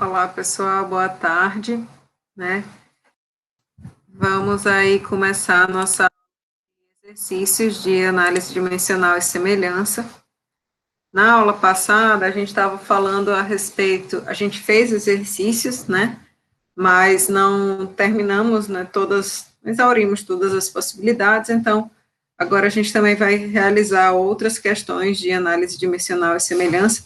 Olá, pessoal, boa tarde, né? Vamos aí começar nossa exercícios de análise dimensional e semelhança. Na aula passada, a gente estava falando a respeito, a gente fez exercícios, né? Mas não terminamos, né? Exaurimos todas as possibilidades, então, agora a gente também vai realizar outras questões de análise dimensional e semelhança,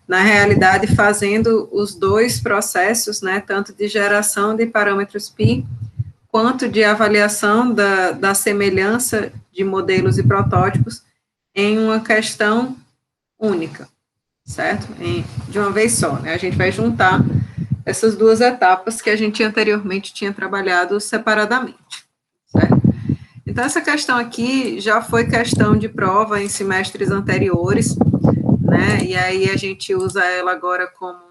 na realidade, fazendo os dois processos, né? Tanto de geração de parâmetros π, quanto de avaliação da semelhança de modelos e protótipos em uma questão única, certo? De uma vez só, né? A gente vai juntar essas duas etapas que a gente anteriormente tinha trabalhado separadamente, certo? Então, essa questão aqui já foi questão de prova em semestres anteriores, né? E aí a gente usa ela agora como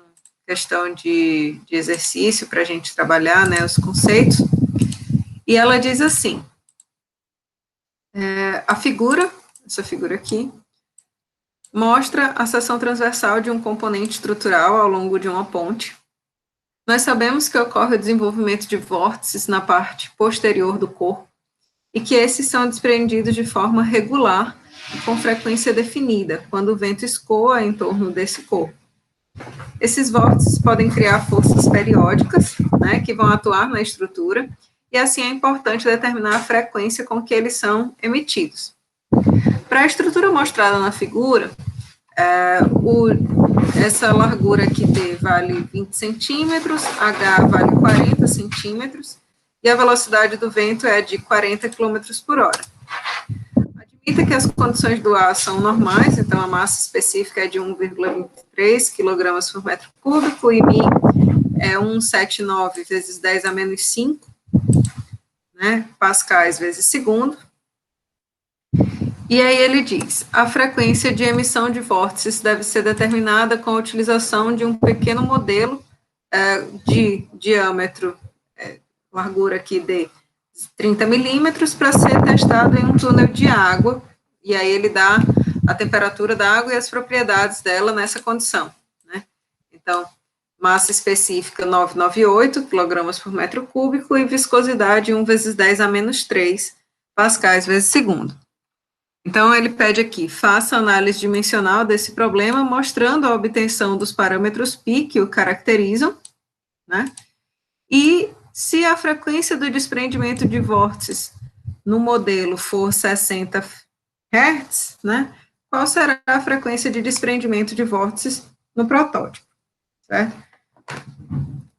questão de exercício para a gente trabalhar, né, os conceitos. E ela diz assim, essa figura aqui, mostra a seção transversal de um componente estrutural ao longo de uma ponte. Nós sabemos que ocorre o desenvolvimento de vórtices na parte posterior do corpo e que esses são desprendidos de forma regular e com frequência definida, quando o vento escoa em torno desse corpo. Esses vórtices podem criar forças periódicas, né, que vão atuar na estrutura, e assim é importante determinar a frequência com que eles são emitidos. Para a estrutura mostrada na figura, essa largura aqui D vale 20 centímetros, H vale 40 centímetros, e a velocidade do vento é de 40 km por hora. Admita que as condições do ar são normais, então a massa específica é de 1,23 kg por metro cúbico, e μ é 179 vezes 10 a menos 5, né, pascais vezes segundo. E aí ele diz, a frequência de emissão de vórtices deve ser determinada com a utilização de um pequeno modelo de diâmetro, largura aqui de 30 milímetros, para ser testado em um túnel de água, e aí ele dá a temperatura da água e as propriedades dela nessa condição, né? Então, massa específica 998 kg por metro cúbico e viscosidade 1 vezes 10 a menos 3 pascais vezes segundo. Então, ele pede aqui, faça análise dimensional desse problema, mostrando a obtenção dos parâmetros π que o caracterizam, né? E se a frequência do desprendimento de vórtices no modelo for 60 Hz, né? Qual será a frequência de desprendimento de vórtices no protótipo, certo?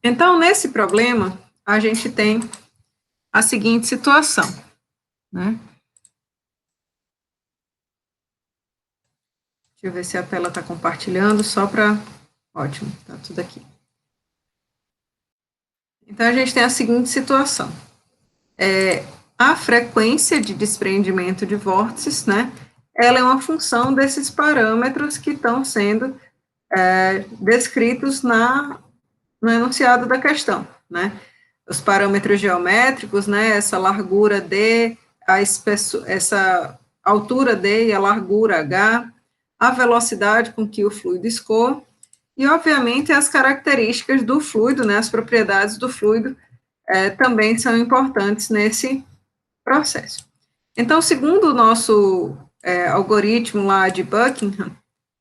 Então, nesse problema, a gente tem a seguinte situação, né? Deixa eu ver se a tela está compartilhando, só para... Ótimo, está tudo aqui. Então, a gente tem a seguinte situação. A frequência de desprendimento de vórtices, né, ela é uma função desses parâmetros que estão sendo descritos no enunciado da questão, né? Os parâmetros geométricos, né, essa largura D, essa altura D e a largura H, a velocidade com que o fluido escoa, e, obviamente, as características do fluido, né, as propriedades do fluido, também são importantes nesse processo. Então, segundo o nosso algoritmo lá de Buckingham,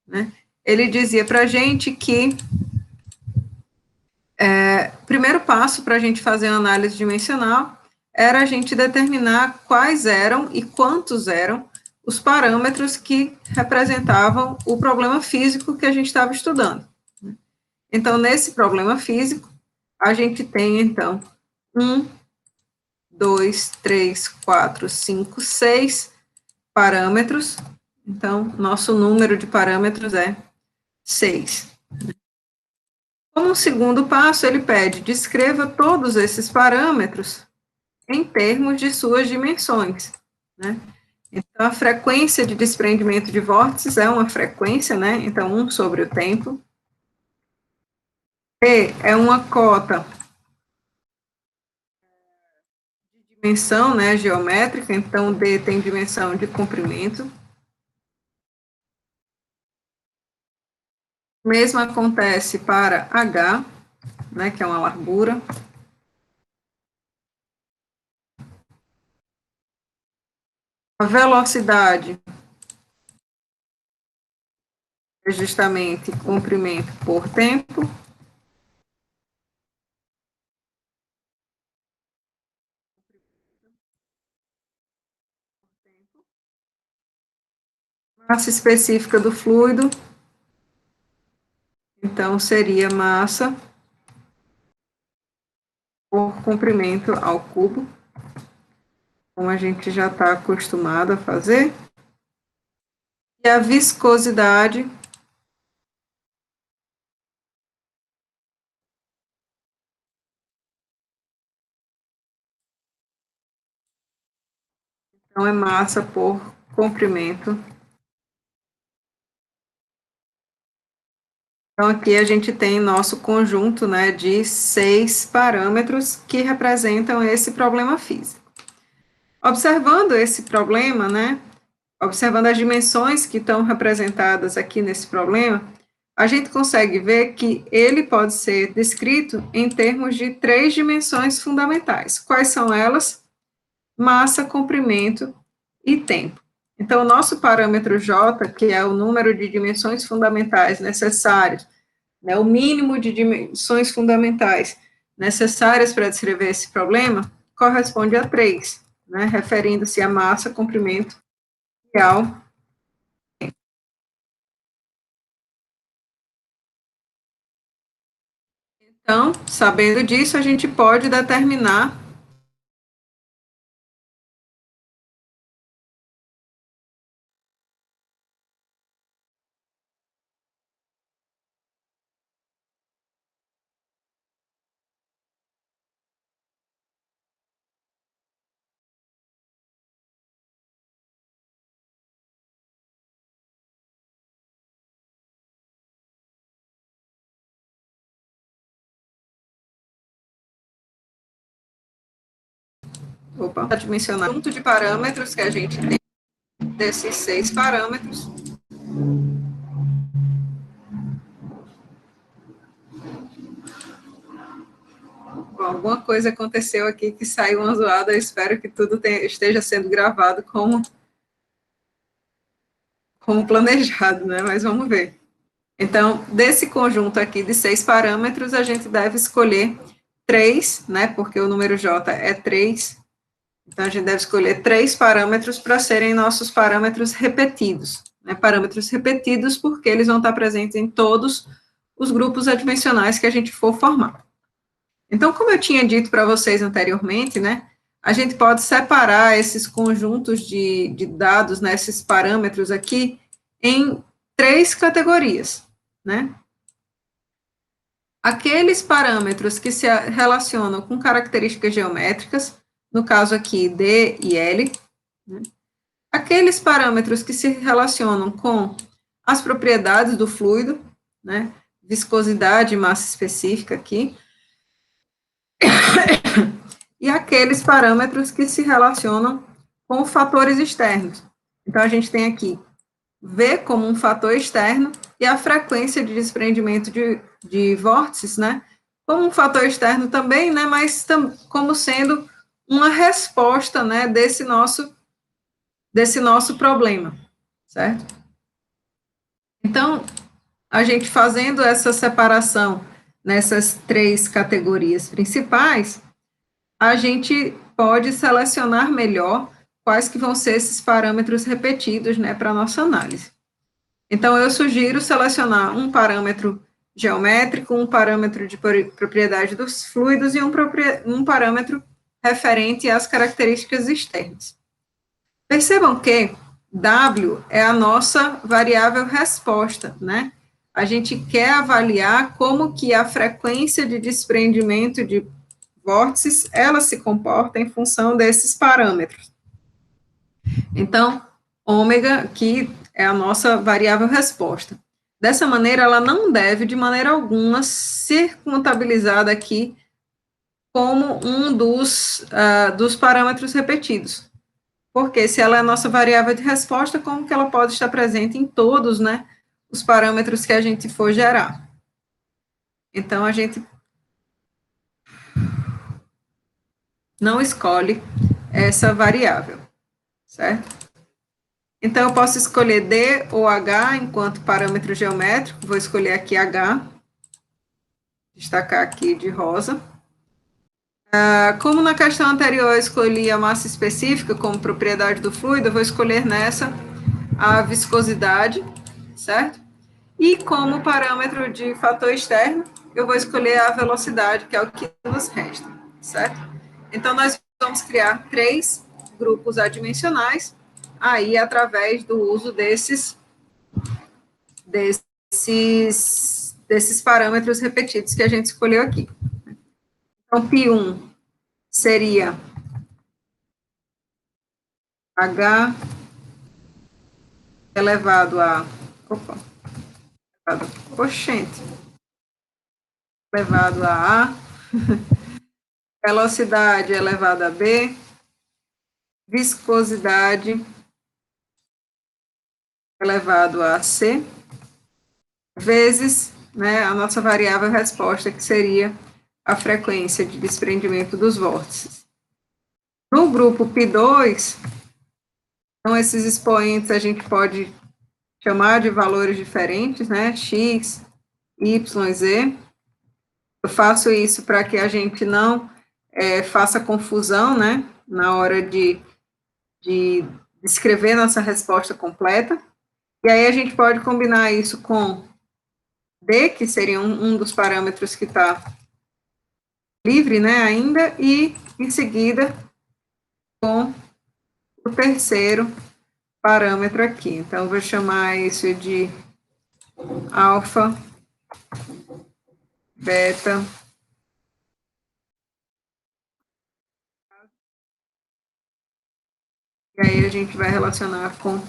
né, ele dizia para a gente que o primeiro passo para a gente fazer a análise dimensional era a gente determinar quais eram e quantos eram os parâmetros que representavam o problema físico que a gente estava estudando. Então, nesse problema físico, a gente tem, então, 1, 2, 3, 4, 5, 6 parâmetros. Então, nosso número de parâmetros é 6. Como segundo passo, ele pede, descreva todos esses parâmetros em termos de suas dimensões, né? Então, a frequência de desprendimento de vórtices é uma frequência, né? Então, 1 sobre o tempo. P é uma cota de dimensão, né, geométrica, então D tem dimensão de comprimento. O mesmo acontece para H. né, que é uma largura. A velocidade é justamente comprimento por tempo. Massa específica do fluido, então, seria massa por comprimento ao cubo, como a gente já está acostumado a fazer. E a viscosidade então é massa por comprimento. Então, aqui a gente tem nosso conjunto, né, de 6 parâmetros que representam esse problema físico. Observando esse problema, né, observando as dimensões que estão representadas aqui nesse problema, a gente consegue ver que ele pode ser descrito em termos de 3 dimensões fundamentais. Quais são elas? Massa, comprimento e tempo. Então, o nosso parâmetro J, que é o número de dimensões fundamentais necessárias, né, o mínimo de dimensões fundamentais necessárias para descrever esse problema, corresponde a 3, né, referindo-se à massa, comprimento e ao tempo. Então, sabendo disso, a gente pode determinar dimensionar o conjunto de parâmetros que a gente tem, desses 6 parâmetros. Bom, alguma coisa aconteceu aqui que saiu uma zoada, eu espero que tudo esteja sendo gravado como planejado, né? Mas vamos ver. Então, desse conjunto aqui de 6 parâmetros, a gente deve escolher 3, né? Porque o número J é 3. Então, a gente deve escolher 3 parâmetros para serem nossos parâmetros repetidos. Né? Parâmetros repetidos porque eles vão estar presentes em todos os grupos adimensionais que a gente for formar. Então, como eu tinha dito para vocês anteriormente, né? A gente pode separar esses conjuntos de dados, né, esses parâmetros aqui, em 3 categorias, né? Aqueles parâmetros que se relacionam com características geométricas, no caso aqui D e L, né? Aqueles parâmetros que se relacionam com as propriedades do fluido, né? Viscosidade e massa específica aqui, e aqueles parâmetros que se relacionam com fatores externos. Então, a gente tem aqui V como um fator externo e a frequência de desprendimento de vórtices, né, como um fator externo também, né, mas como sendo uma resposta, né, desse nosso problema, certo? Então, a gente fazendo essa separação nessas 3 categorias principais, a gente pode selecionar melhor quais que vão ser esses parâmetros repetidos, né, para a nossa análise. Então, eu sugiro selecionar um parâmetro geométrico, um parâmetro de propriedade dos fluidos e um parâmetro referente às características externas. Percebam que W é a nossa variável resposta, né? A gente quer avaliar como que a frequência de desprendimento de vórtices, ela se comporta em função desses parâmetros. Então, ômega, que é a nossa variável resposta. Dessa maneira, ela não deve, de maneira alguma, ser contabilizada aqui como um dos parâmetros repetidos. Porque se ela é a nossa variável de resposta, como que ela pode estar presente em todos, né, os parâmetros que a gente for gerar? Então, a gente não escolhe essa variável, certo? Então, eu posso escolher D ou H enquanto parâmetro geométrico, vou escolher aqui H, destacar aqui de rosa. Como na questão anterior eu escolhi a massa específica como propriedade do fluido, eu vou escolher nessa a viscosidade, certo? E como parâmetro de fator externo, eu vou escolher a velocidade, que é o que nos resta, certo? Então, nós vamos criar 3 grupos adimensionais, aí através do uso desses parâmetros repetidos que a gente escolheu aqui. Então, π1 seria H elevado a... Opa! Oxente! Elevado a A. Velocidade elevada a B. Viscosidade elevado a C. Vezes, né, a nossa variável resposta, que seria a frequência de desprendimento dos vórtices. No grupo π2, então, esses expoentes a gente pode chamar de valores diferentes, né, x, y, z. Eu faço isso para que a gente não faça confusão, né, na hora de escrever nossa resposta completa. E aí a gente pode combinar isso com D, que seria um dos parâmetros que está livre, né, ainda, e em seguida com o terceiro parâmetro aqui. Então, eu vou chamar isso de alfa, beta, e aí a gente vai relacionar com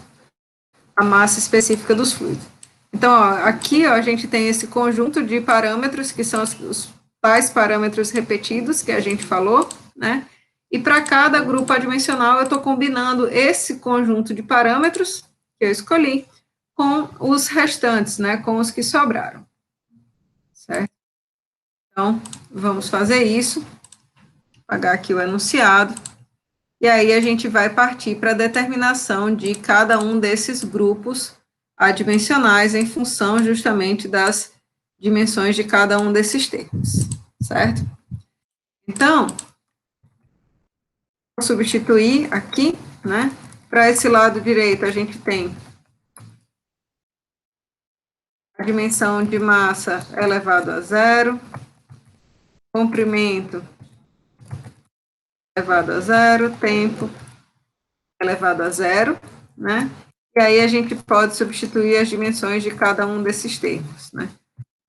a massa específica dos fluidos. Então, ó, aqui ó, a gente tem esse conjunto de parâmetros, que são os tais parâmetros repetidos que a gente falou, né? E para cada grupo adimensional, eu estou combinando esse conjunto de parâmetros que eu escolhi com os restantes, né? Com os que sobraram. Certo? Então, vamos fazer isso. Apagar aqui o enunciado. E aí a gente vai partir para a determinação de cada um desses grupos adimensionais em função justamente das dimensões de cada um desses termos, certo? Então, vou substituir aqui, né? Para esse lado direito, a gente tem a dimensão de massa elevado a 0, comprimento elevado a 0, tempo elevado a 0, né? E aí a gente pode substituir as dimensões de cada um desses termos, né?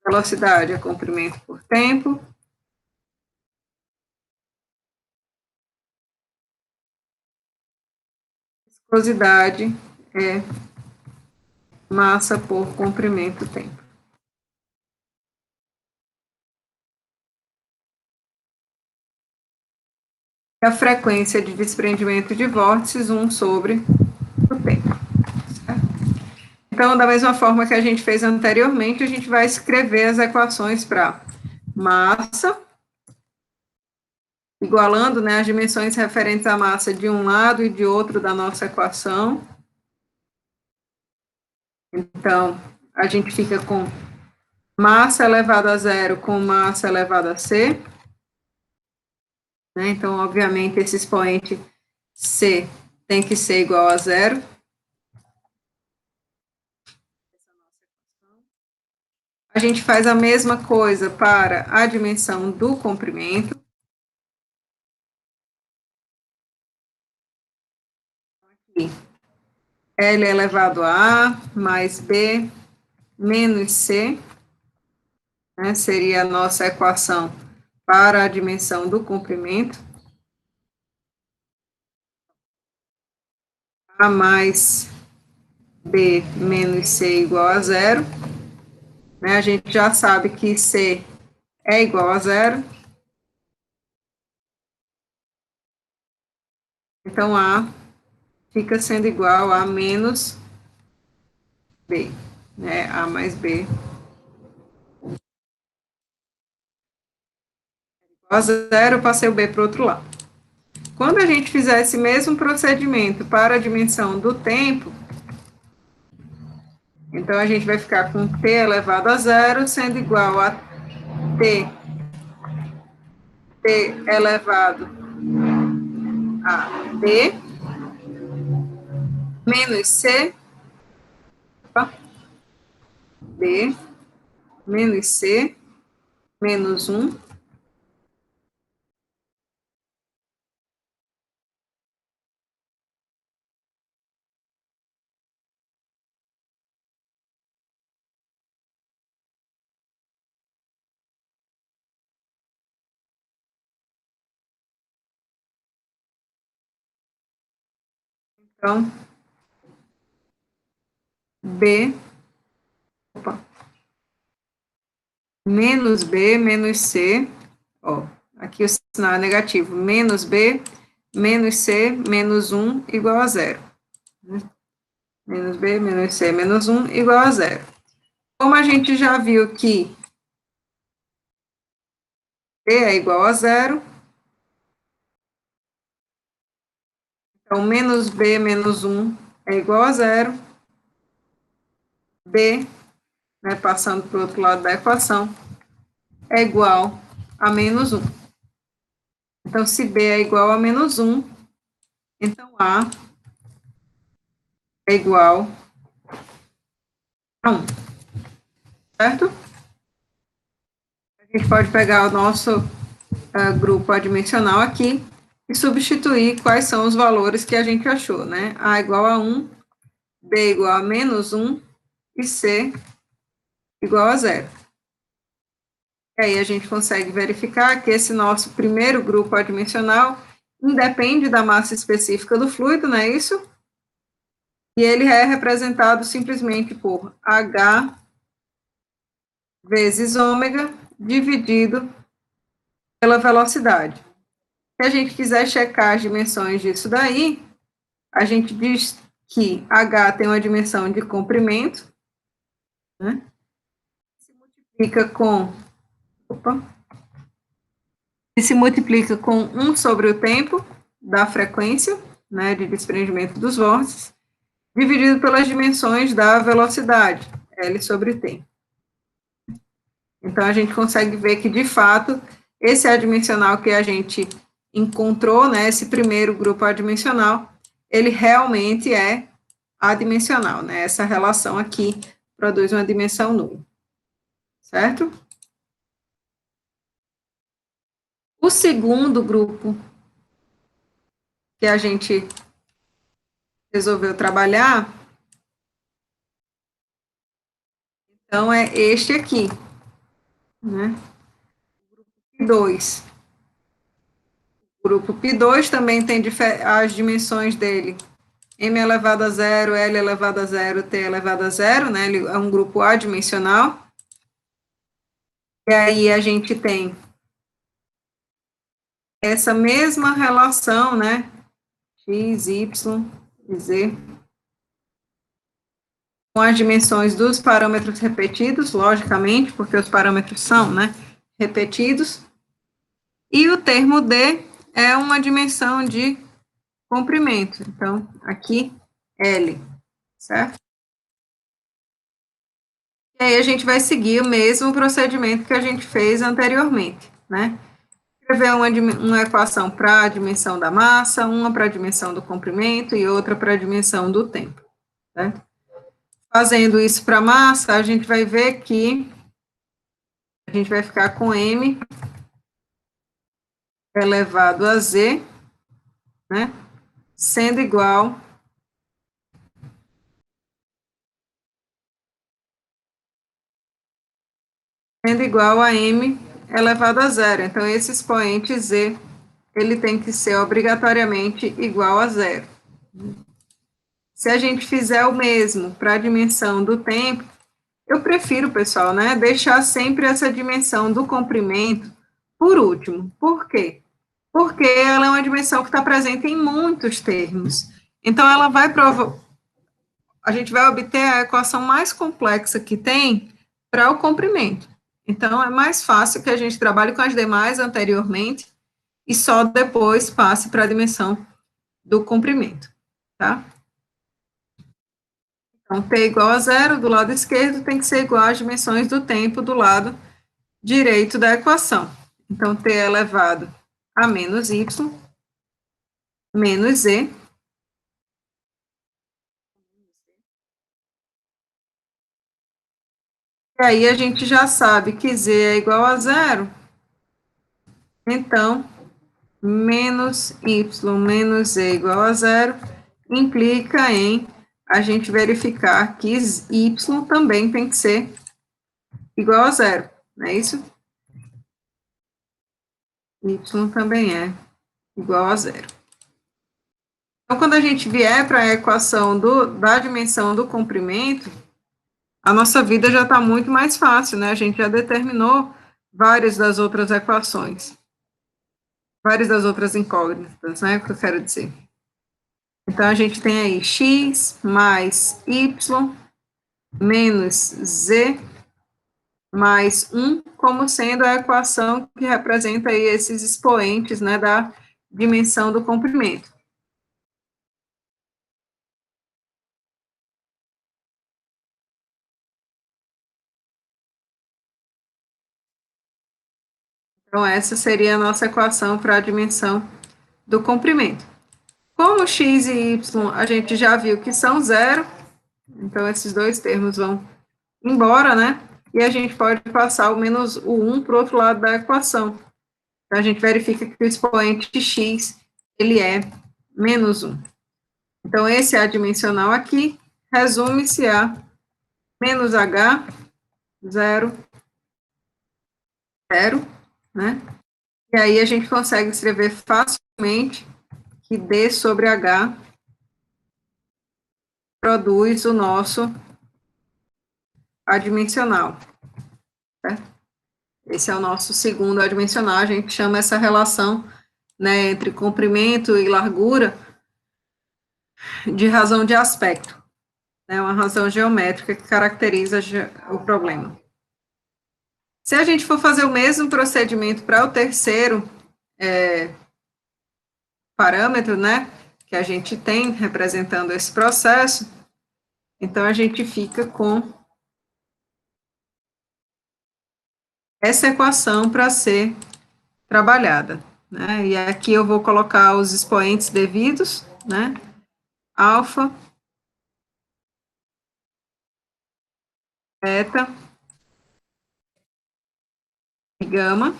Velocidade é comprimento por tempo. Viscosidade é massa por comprimento tempo. A frequência de desprendimento de vórtices, 1 sobre o tempo. Certo? Então, da mesma forma que a gente fez anteriormente, a gente vai escrever as equações para massa, igualando, né, as dimensões referentes à massa de um lado e de outro da nossa equação. Então, a gente fica com massa elevado a 0 com massa elevado a C. Né? Então, obviamente, esse expoente C tem que ser igual a 0. A gente faz a mesma coisa para a dimensão do comprimento. Aqui, L elevado a A mais B menos C, né, seria a nossa equação para a dimensão do comprimento. A mais B menos C igual a 0. Né, a gente já sabe que C é igual a 0. Então, A fica sendo igual a menos B, né? A mais B igual a 0, eu passei o B para o outro lado. Quando a gente fizer esse mesmo procedimento para a dimensão do tempo, então a gente vai ficar com t elevado a zero sendo igual a t elevado a d menos c, d menos c menos 1, então, b, menos b menos c, ó, aqui o sinal é negativo, menos b menos c menos 1 igual a zero. Né? Menos b menos c menos 1 igual a zero. Como a gente já viu que b é igual a zero, então menos b menos 1 é igual a zero, b, né, passando para o outro lado da equação, é igual a menos 1. Então, se b é igual a menos 1, então a é igual a 1, certo? A gente pode pegar o nosso grupo adimensional aqui e substituir quais são os valores que a gente achou, né? A igual a 1, b igual a menos 1 e c igual a zero. E aí a gente consegue verificar que esse nosso primeiro grupo adimensional independe da massa específica do fluido, não é isso? E ele é representado simplesmente por H vezes ômega dividido pela velocidade. Se a gente quiser checar as dimensões disso daí, a gente diz que H tem uma dimensão de comprimento, né? Se multiplica com, se multiplica com 1 sobre o tempo da frequência, né, de desprendimento dos vórtices, dividido pelas dimensões da velocidade, L sobre T. Então, a gente consegue ver que, de fato, esse adimensional que a gente encontrou, né, esse primeiro grupo adimensional, ele realmente é adimensional, né? Essa relação aqui produz uma dimensão nula, certo? O segundo grupo que a gente resolveu trabalhar, então, é este aqui, né? O grupo P2. O grupo P2 também tem as dimensões dele, m elevado a zero, L elevado a zero, T elevado a zero, né? Ele é um grupo adimensional. E aí a gente tem essa mesma relação, né? X, Y e Z, com as dimensões dos parâmetros repetidos, logicamente, porque os parâmetros são, né, repetidos. E o termo D é uma dimensão de comprimento. Então, aqui, L, certo? E aí a gente vai seguir o mesmo procedimento que a gente fez anteriormente, né? Escrever uma equação para a dimensão da massa, uma para a dimensão do comprimento e outra para a dimensão do tempo, certo? Fazendo isso para a massa, a gente vai ver que a gente vai ficar com m elevado a z, né, sendo igual a m elevado a zero. Então, esse expoente z, ele tem que ser obrigatoriamente igual a zero. Se a gente fizer o mesmo para a dimensão do tempo, eu prefiro, pessoal, né, deixar sempre essa dimensão do comprimento por último. Por quê? Porque ela é uma dimensão que está presente em muitos termos. Então, ela vai a gente vai obter a equação mais complexa que tem para o comprimento. Então, é mais fácil que a gente trabalhe com as demais anteriormente e só depois passe para a dimensão do comprimento, tá? Então, t igual a zero do lado esquerdo tem que ser igual às dimensões do tempo do lado direito da equação. Então, t elevado a menos y menos z. E aí a gente já sabe que z é igual a zero. Então, menos y menos z igual a zero implica em a gente verificar que y também tem que ser igual a zero, não é isso? Y também é igual a zero. Então, quando a gente vier para a equação da dimensão do comprimento, a nossa vida já está muito mais fácil, né? A gente já determinou várias das outras equações, várias das outras incógnitas, né? Que eu quero dizer. Então, a gente tem aí x mais y menos z mais 1 como sendo a equação que representa aí esses expoentes, né, da dimensão do comprimento. Então, essa seria a nossa equação para a dimensão do comprimento. Como x e y a gente já viu que são zero, então esses dois termos vão embora, né? E a gente pode passar o menos o 1 para o outro lado da equação. Então, a gente verifica que o expoente x, ele é menos 1. Então, esse adimensional aqui resume-se a menos h, 0, 0, né? E aí a gente consegue escrever facilmente que D sobre H produz o nosso adimensional. Certo? Esse é o nosso segundo adimensional, a gente chama essa relação, né, entre comprimento e largura de razão de aspecto, né, uma razão geométrica que caracteriza o problema. Se a gente for fazer o mesmo procedimento para o terceiro parâmetro, né, que a gente tem representando esse processo, então a gente fica com essa equação para ser trabalhada, né, e aqui eu vou colocar os expoentes devidos, né, alfa, beta e gama,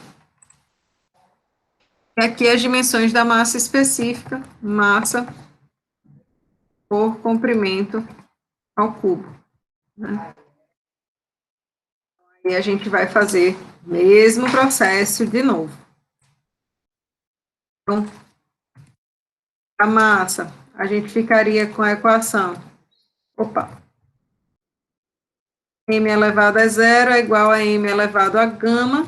e aqui as dimensões da massa específica, massa por comprimento ao cubo, né. E a gente vai fazer o mesmo processo de novo. Então, a massa, a gente ficaria com a equação, m elevado a zero é igual a m elevado a gama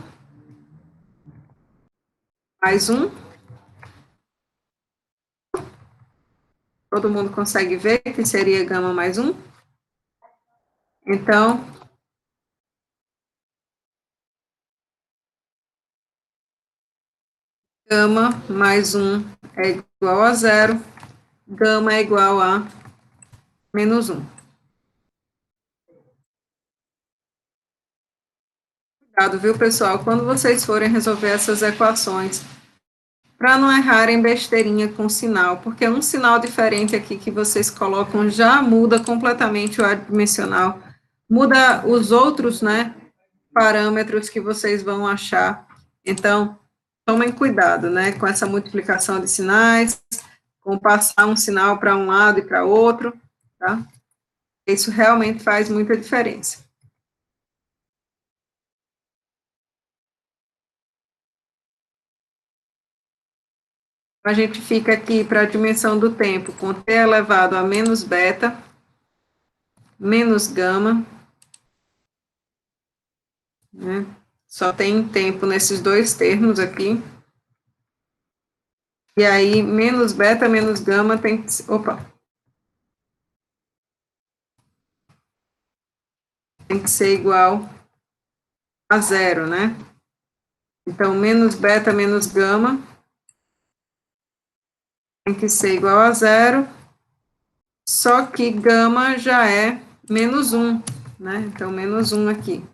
mais 1. Todo mundo consegue ver que seria gama mais 1? Então, gama mais 1 é igual a zero, gama é igual a menos 1. Cuidado, viu, pessoal? Quando vocês forem resolver essas equações, para não errarem besteirinha com sinal, porque um sinal diferente aqui que vocês colocam já muda completamente o adimensional, muda os outros, né, parâmetros que vocês vão achar. Então, tomem cuidado, né, com essa multiplicação de sinais, com passar um sinal para um lado e para outro, tá? Isso realmente faz muita diferença. A gente fica aqui para a dimensão do tempo com t elevado a menos beta, menos gama, né? Só tem tempo nesses dois termos aqui. E aí, menos beta, menos gama tem que... tem que ser igual a zero, né? Então, menos beta, menos gama tem que ser igual a zero, só que gama já é menos 1, né? Então, menos 1 aqui.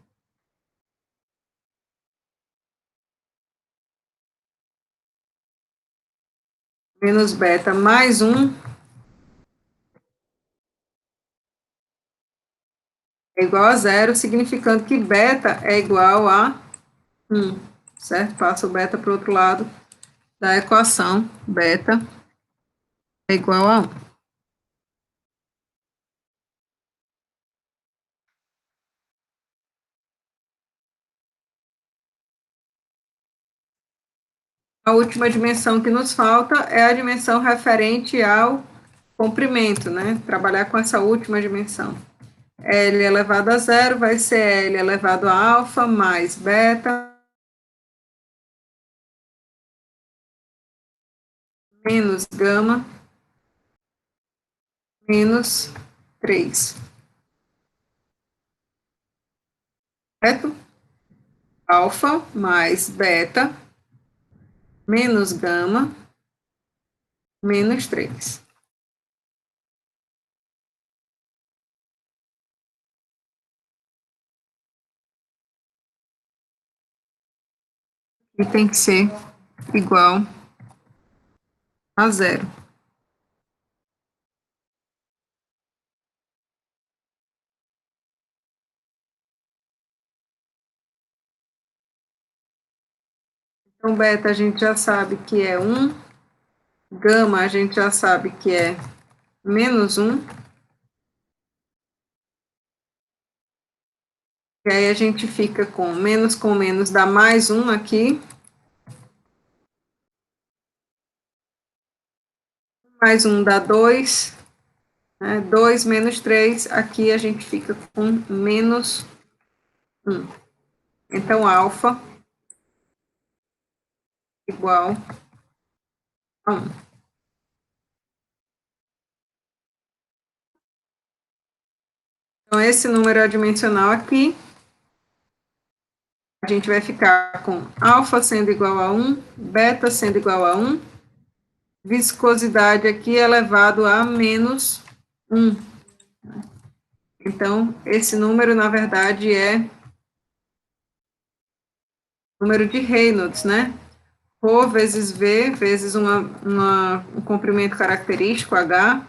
Menos beta mais 1 é igual a zero, significando que beta é igual a 1, certo? Passa o beta para o outro lado da equação, beta é igual a 1. A última dimensão que nos falta é a dimensão referente ao comprimento, né? Trabalhar com essa última dimensão. L elevado a zero vai ser L elevado a alfa mais beta menos gama menos 3. Certo? Alfa mais beta menos gama menos 3. E tem que ser igual a zero. Então, beta a gente já sabe que é 1, gama a gente já sabe que é menos 1, e aí a gente fica com menos dá mais 1 aqui, mais 1 dá 2, né? 2 menos 3, aqui a gente fica com menos 1. Então, alfa igual a 1. Então, esse número adimensional aqui, a gente vai ficar com alfa sendo igual a 1, beta sendo igual a 1, viscosidade aqui elevado a menos 1. Então, esse número, na verdade, é número de Reynolds, né? Rho vezes V, vezes um comprimento característico, H,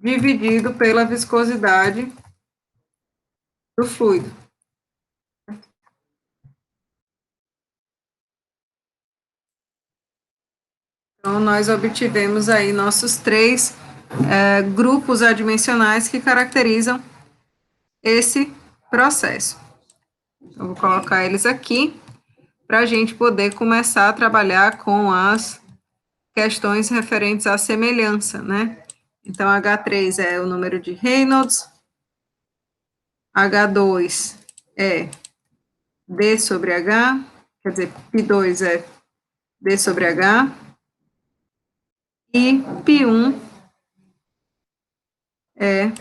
dividido pela viscosidade do fluido. Então, nós obtivemos aí nossos três grupos adimensionais que caracterizam esse processo. Eu vou colocar eles aqui para a gente poder começar a trabalhar com as questões referentes à semelhança, né? Então, H3 é o número de Reynolds, H2 é D sobre H, quer dizer, P2 é D sobre H, e P1 é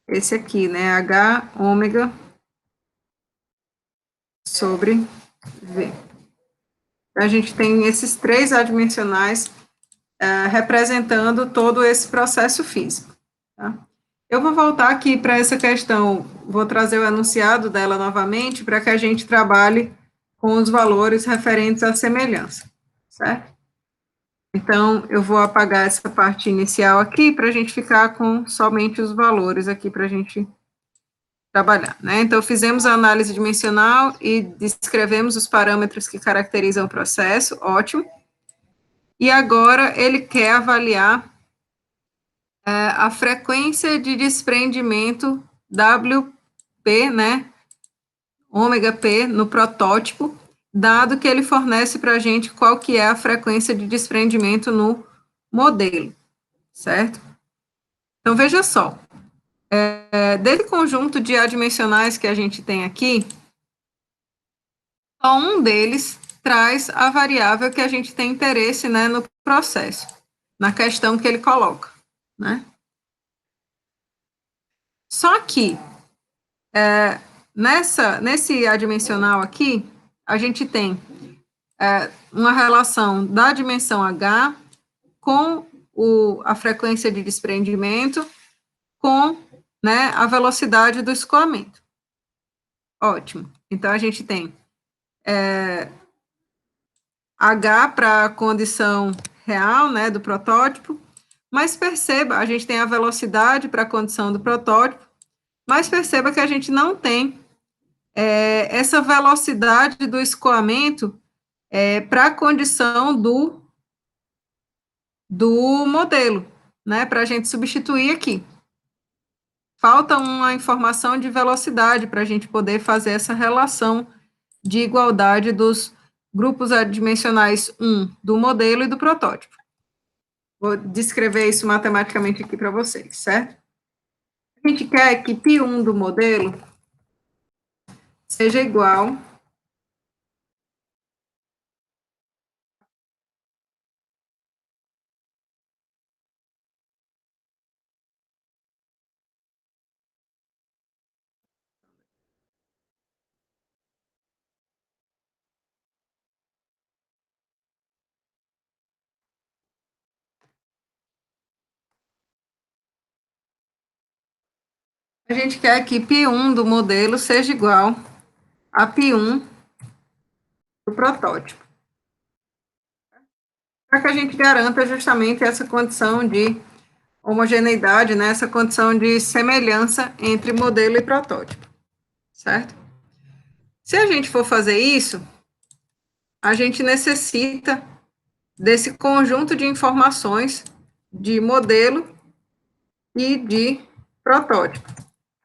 esse aqui, né? H ômega sobre V. A gente tem esses três adimensionais representando todo esse processo físico. Tá? Eu vou voltar aqui para essa questão, vou trazer o enunciado dela novamente, para que a gente trabalhe com os valores referentes à semelhança, certo? Então, eu vou apagar essa parte inicial aqui, para a gente ficar com somente os valores aqui, para a gente trabalhar, né? Então, fizemos a análise dimensional e descrevemos os parâmetros que caracterizam o processo, ótimo. E agora, ele quer avaliar a frequência de desprendimento WP, né, ômega P, no protótipo, dado que ele fornece para a gente qual que é a frequência de desprendimento no modelo, certo? Então, veja só, desse conjunto de adimensionais que a gente tem aqui, só um deles traz a variável que a gente tem interesse, né, no processo, na questão que ele coloca, né? Só que, nesse adimensional aqui, a gente tem uma relação da dimensão H com a frequência de desprendimento com, né, a velocidade do escoamento. Ótimo. Então, a gente tem H para a condição real, né, do protótipo, mas perceba, a gente tem a velocidade para a condição do protótipo, mas perceba que a gente não tem essa velocidade do escoamento para a condição do modelo, né, para a gente substituir aqui. Falta uma informação de velocidade para a gente poder fazer essa relação de igualdade dos grupos adimensionais 1 do modelo e do protótipo. Vou descrever isso matematicamente aqui para vocês, certo? A gente quer que π1 do modelo seja igual a gente quer que π1 do modelo seja igual a π1 do protótipo. Para que a gente garanta justamente essa condição de homogeneidade, né, essa condição de semelhança entre modelo e protótipo, certo? Se a gente for fazer isso, a gente necessita desse conjunto de informações de modelo e de protótipo,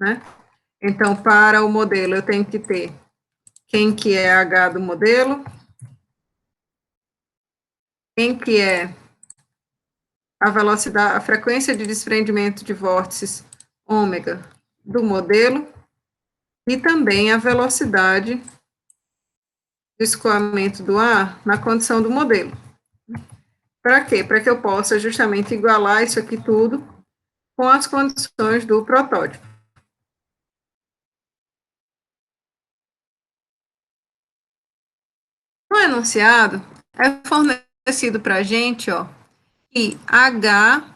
né? Então, para o modelo, eu tenho que ter quem que é H do modelo, quem que é a velocidade, a frequência de desprendimento de vórtices ômega do modelo, e também a velocidade do escoamento do ar na condição do modelo. Para quê? Para que eu possa justamente igualar isso aqui tudo com as condições do protótipo. No enunciado, é fornecido para a gente, ó, que H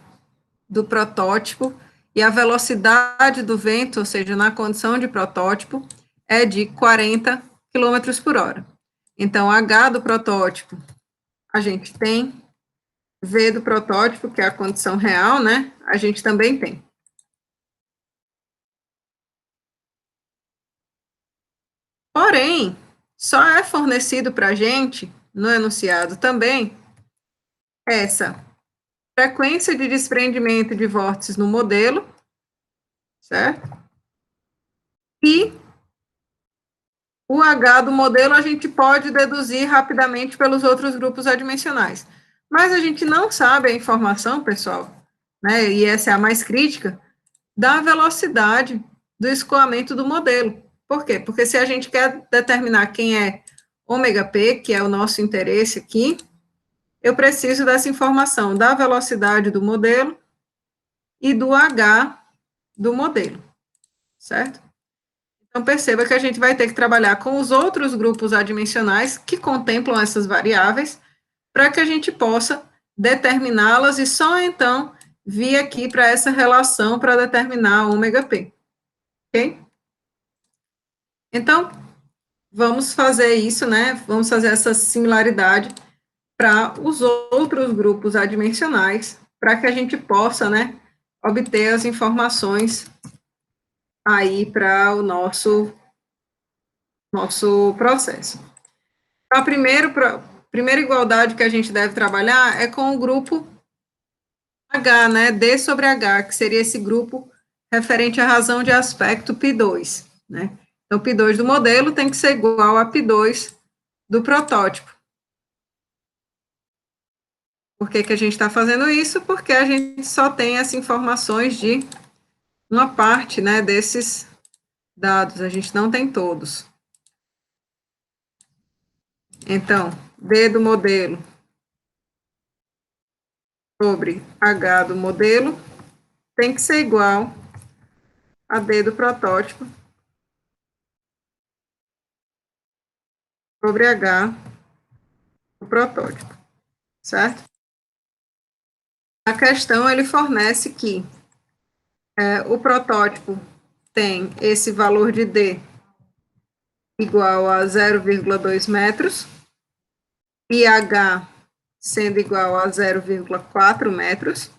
do protótipo e a velocidade do vento, ou seja, na condição de protótipo, é de 40 km por hora. Então, H do protótipo, a gente tem, V do protótipo, que é a condição real, né, a gente também tem. Porém, só é fornecido para a gente, no enunciado também, essa frequência de desprendimento de vórtices no modelo, certo? E o H do modelo a gente pode deduzir rapidamente pelos outros grupos adimensionais. Mas a gente não sabe a informação, pessoal, né, e essa é a mais crítica, da velocidade do escoamento do modelo. Por quê? Porque se a gente quer determinar quem é ômega P, que é o nosso interesse aqui, eu preciso dessa informação da velocidade do modelo e do H do modelo, certo? Então, perceba que a gente vai ter que trabalhar com os outros grupos adimensionais que contemplam essas variáveis, para que a gente possa determiná-las e só então vir aqui para essa relação para determinar ômega P. Ok? Então, vamos fazer isso, né? Vamos fazer essa similaridade para os outros grupos adimensionais, para que a gente possa, né, obter as informações aí para o nosso processo. Então, a primeira igualdade que a gente deve trabalhar é com o grupo H, né, D sobre H, que seria esse grupo referente à razão de aspecto π2, né? Então, π2 do modelo tem que ser igual a π2 do protótipo. Por que que a gente está fazendo isso? Porque a gente só tem essas informações de uma parte, né, desses dados, a gente não tem todos. Então, D do modelo sobre H do modelo tem que ser igual a D do protótipo sobre H do protótipo, certo? A questão, ele fornece que o protótipo tem esse valor de D igual a 0,2 metros, e H sendo igual a 0,4 metros,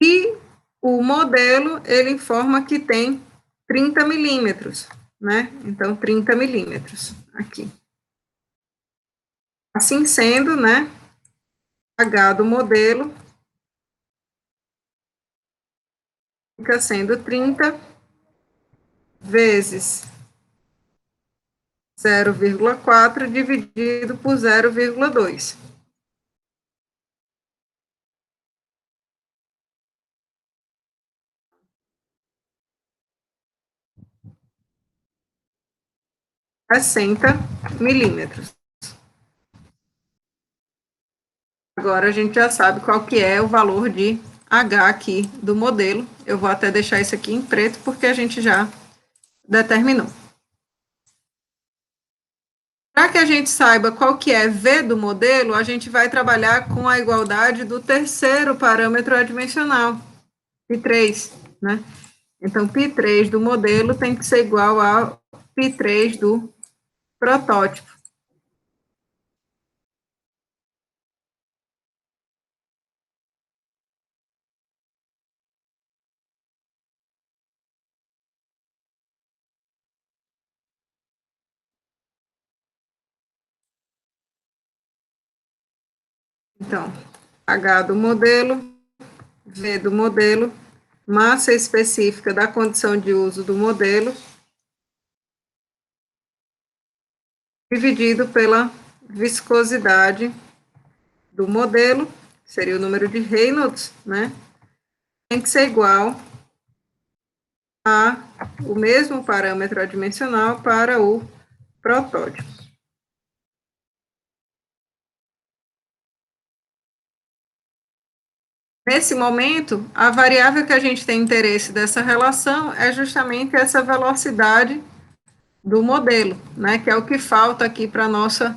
e o modelo, ele informa que tem 30 milímetros, né? Então, 30 milímetros aqui. Assim sendo, né, H do modelo fica sendo 30 vezes 0,4 dividido por 0,2. É 60 milímetros. Agora a gente já sabe qual que é o valor de H aqui do modelo. Eu vou até deixar isso aqui em preto, porque a gente já determinou. Para que a gente saiba qual que é V do modelo, a gente vai trabalhar com a igualdade do terceiro parâmetro adimensional, π3, né? Então, π3 do modelo tem que ser igual a π3 do protótipo. Então, H do modelo, V do modelo, massa específica da condição de uso do modelo, dividido pela viscosidade do modelo, que seria o número de Reynolds, né? Tem que ser igual a o mesmo parâmetro adimensional para o protótipo. Nesse momento, a variável que a gente tem interesse dessa relação é justamente essa velocidade do modelo, né, que é o que falta aqui para a nossa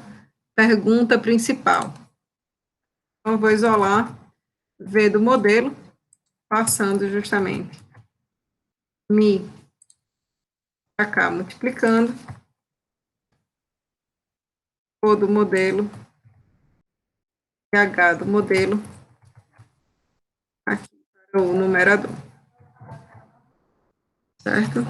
pergunta principal. Então, eu vou isolar V do modelo, passando justamente Mi para cá, multiplicando O do modelo e H do modelo aqui para o numerador. Certo?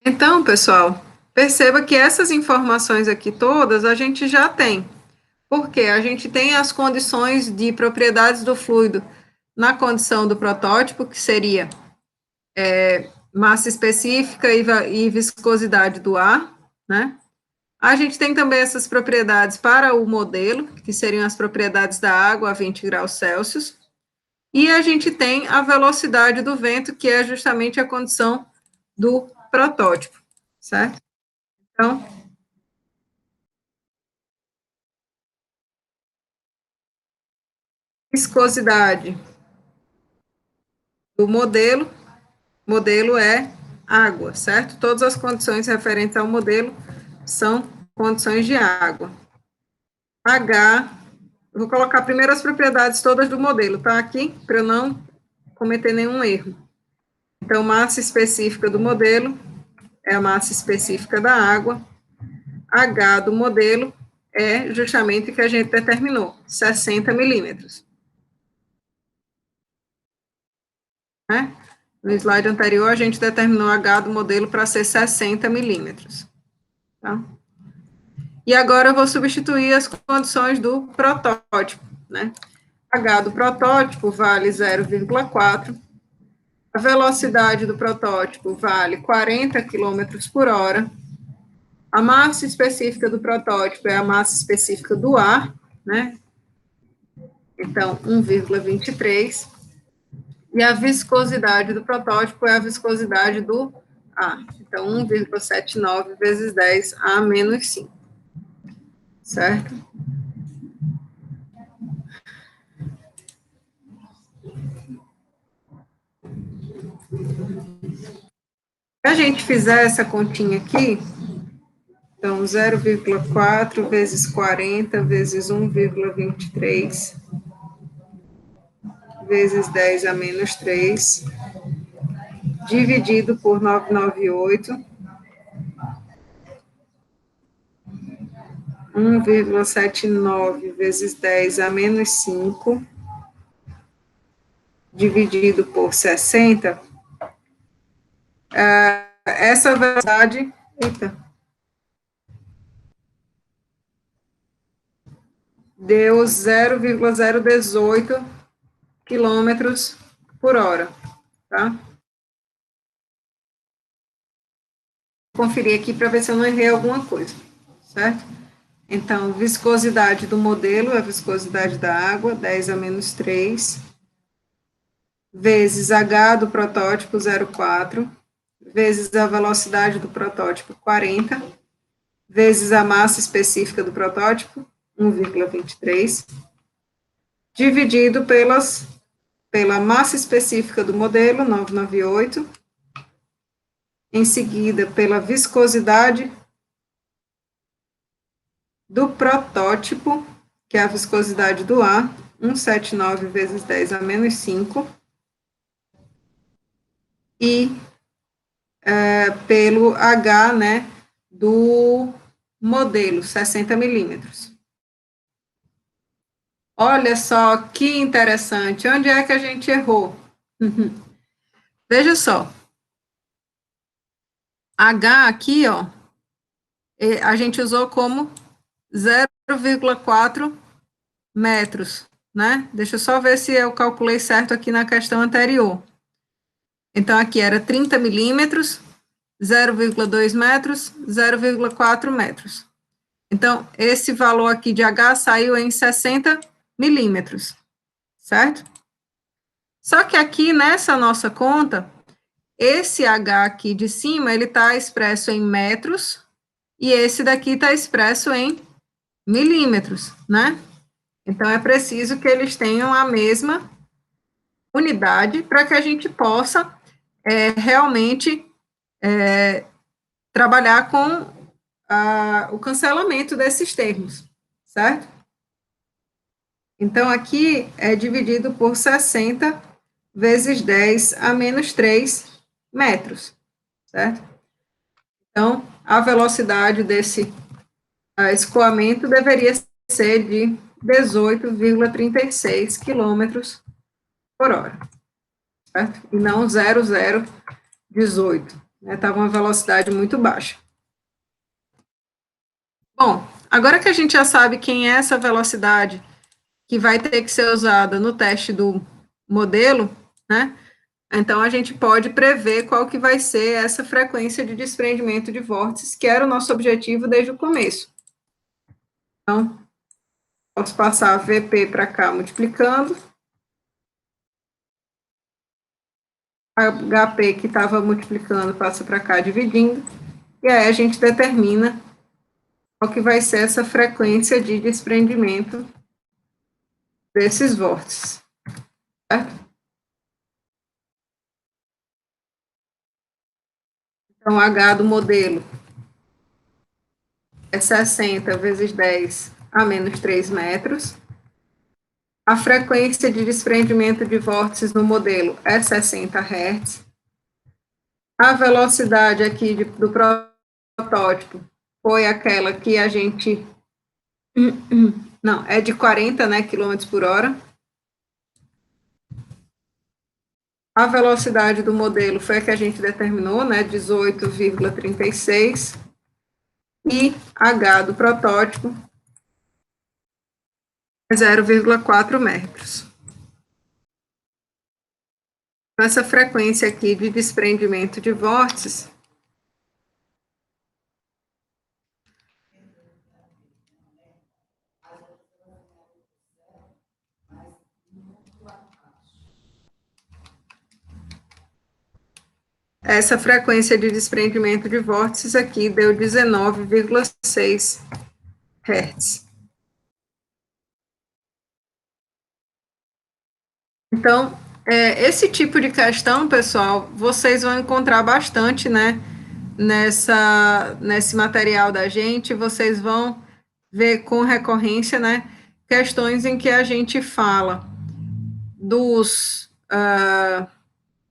Então, pessoal, perceba que essas informações aqui todas a gente já tem. Porque a gente tem as condições de propriedades do fluido na condição do protótipo, que seria massa específica e viscosidade do ar, né? A gente tem também essas propriedades para o modelo, que seriam as propriedades da água a 20 graus Celsius, e a gente tem a velocidade do vento, que é justamente a condição do protótipo, certo? Então, viscosidade do modelo é água, certo? Todas as condições referentes ao modelo são condições de água. H, vou colocar primeiro as propriedades todas do modelo, tá? Aqui, para eu não cometer nenhum erro. Então, massa específica do modelo é a massa específica da água. H do modelo é justamente o que a gente determinou, 60 milímetros. Né? No slide anterior, a gente determinou H do modelo para ser 60 milímetros. Tá? E agora eu vou substituir as condições do protótipo. Né? H do protótipo vale 0,4. A velocidade do protótipo vale 40 km por hora. A massa específica do protótipo é a massa específica do ar, né? Então, 1,23. E a viscosidade do protótipo é a viscosidade do ar. Então, 1,79 vezes 10 a menos 5. Certo? a gente fizer essa continha aqui, então 0,4 vezes 40 vezes 1,23 vezes 10 a menos 3, dividido por 998, 1,79 vezes 10 a menos 5, dividido por 60, essa velocidade, deu 0,018 quilômetros por hora, tá? Vou conferir aqui para ver se eu não errei alguma coisa, certo? Então, viscosidade do modelo é a viscosidade da água, 10 a menos 3, vezes H do protótipo, 0,4, vezes a velocidade do protótipo, 40, vezes a massa específica do protótipo, 1,23, dividido pela massa específica do modelo, 998, em seguida pela viscosidade do protótipo, que é a viscosidade do ar, 179 vezes 10 a menos 5, e pelo H, né, do modelo, 60 milímetros. Olha só que interessante, onde é que a gente errou? Veja só, H aqui, ó, a gente usou como 0,4 metros, né? Deixa eu só ver se eu calculei certo aqui na questão anterior. Então, aqui era 30 milímetros, 0,2 metros, 0,4 metros. Então, esse valor aqui de H saiu em 60 milímetros, certo? Só que aqui, nessa nossa conta, esse H aqui de cima, ele está expresso em metros, e esse daqui está expresso em milímetros, né? Então, é preciso que eles tenham a mesma unidade para que a gente possa realmente trabalhar com o cancelamento desses termos, certo? Então, aqui é dividido por 60 vezes 10 a menos 3 metros, certo? Então, a velocidade desse escoamento deveria ser de 18,36 quilômetros por hora, certo? E não 0,018, né? Estava uma velocidade muito baixa. Bom, agora que a gente já sabe quem é essa velocidade que vai ter que ser usada no teste do modelo, né? Então, a gente pode prever qual que vai ser essa frequência de desprendimento de vórtices, que era o nosso objetivo desde o começo. Então, posso passar a VP para cá multiplicando, a HP que estava multiplicando passa para cá dividindo, e aí a gente determina qual que vai ser essa frequência de desprendimento desses vórtices, certo? Então, H do modelo é 60 vezes 10 a menos 3 metros. A frequência de desprendimento de vórtices no modelo é 60 Hz. A velocidade aqui do protótipo foi aquela que a gente... Não, é de 40, né, quilômetros por hora. A velocidade do modelo foi a que a gente determinou, né, 18,36. E H do protótipo é 0,4 metros. Essa frequência aqui de desprendimento de vórtices essa frequência de desprendimento de vórtices aqui deu 19,6 Hz. Então, Esse tipo de questão, pessoal, vocês vão encontrar bastante, né, nesse material da gente, vocês vão ver com recorrência, né, questões em que a gente fala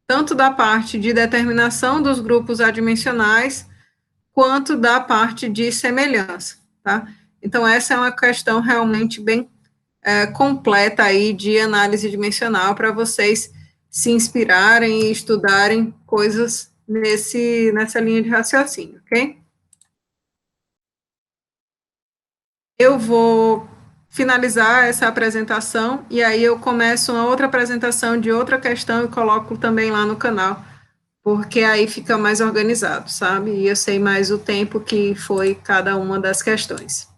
tanto da parte de determinação dos grupos adimensionais, quanto da parte de semelhança, tá? Então, essa é uma questão realmente bem completa aí de análise dimensional para vocês se inspirarem e estudarem coisas nessa linha de raciocínio, ok? Eu vou finalizar essa apresentação e aí eu começo uma outra apresentação de outra questão e coloco também lá no canal, porque aí fica mais organizado, sabe? E eu sei mais o tempo que foi cada uma das questões.